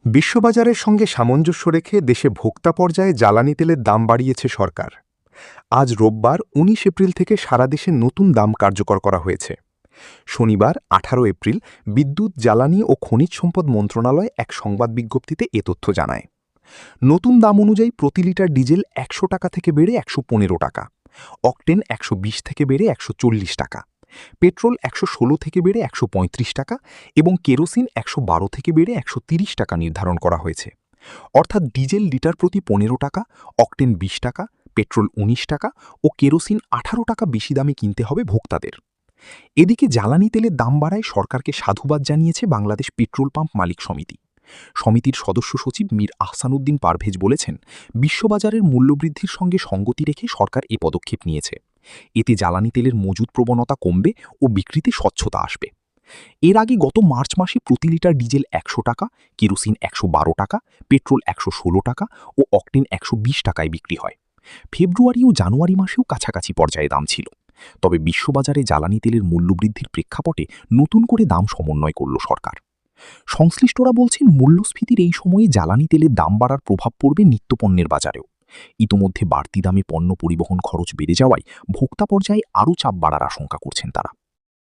বিশ্ববাজারের সঙ্গে সামঞ্জস্য রেখে দেশে ভোক্তা পর্যায়ে জ্বালানি তেলের দাম বাড়িয়েছে সরকার। আজ রোববার ১৯ এপ্রিল থেকে সারা দেশে নতুন দাম কার্যকর করা হয়েছে। শনিবার ১৮ এপ্রিল বিদ্যুৎ, জ্বালানি ও খনিজ সম্পদ মন্ত্রণালয় এক সংবাদ বিজ্ঞপ্তিতে এ তথ্য জানায়। নতুন দাম অনুযায়ী প্রতি লিটার ডিজেল ১০০ টাকা থেকে বেড়ে ১১৫ টাকা, অকটেন ১২০ থেকে বেড়ে ১৪০ টাকা, পেট্রোল ১১৬ থেকে বেড়ে ১৩৫ টাকা এবং কেরোসিন ১১২ থেকে বেড়ে ১৩০ টাকা নির্ধারণ করা হয়েছে। অর্থাৎ ডিজেল লিটার প্রতি ১৫ টাকা, অকটেন ২০ টাকা, পেট্রোল ১৯ টাকা ও কেরোসিন ১৮ টাকা বেশি দামে কিনতে হবে ভোক্তাদের। এদিকে জ্বালানি তেলের দাম বাড়ায় সরকারকে সাধুবাদ জানিয়েছে বাংলাদেশ পেট্রোল পাম্প মালিক সমিতি। সমিতির সদস্য সচিব মীর আহসানুদ্দিন পারভেজ বলেছেন, বিশ্ববাজারের মূল্যবৃদ্ধির সঙ্গে সঙ্গতি রেখে সরকার এ পদক্ষেপ নিয়েছে। এতে জ্বালানি তেলের মজুদ প্রবণতা কমবে ও বিক্রিতে স্বচ্ছতা আসবে। এর আগে গত মার্চ মাসে প্রতি লিটার ডিজেল ১০০ টাকা, কেরোসিন ১১২ টাকা, পেট্রোল ১১৬ টাকা ও অকটেন ১২০ টাকায় বিক্রি হয়। ফেব্রুয়ারি ও জানুয়ারি মাসেও কাছাকাছি পর্যায়ে দাম ছিল। তবে বিশ্ববাজারে জ্বালানি তেলের মূল্যবৃদ্ধির প্রেক্ষাপটে নতুন করে দাম সমন্বয় করল সরকার। সংশ্লিষ্টরা বলছেন, মূল্যস্ফীতির এই সময়ে জ্বালানি তেলের দাম বাড়ার প্রভাব পড়বে নিত্যপণ্যের বাজারেও। ইতোমধ্যে বাড়তি দামে পণ্য পরিবহন খরচ বেড়ে যাওয়ায় ভোক্তা পর্যায়ে আরও চাপ বাড়ার আশঙ্কা করছেন তারা।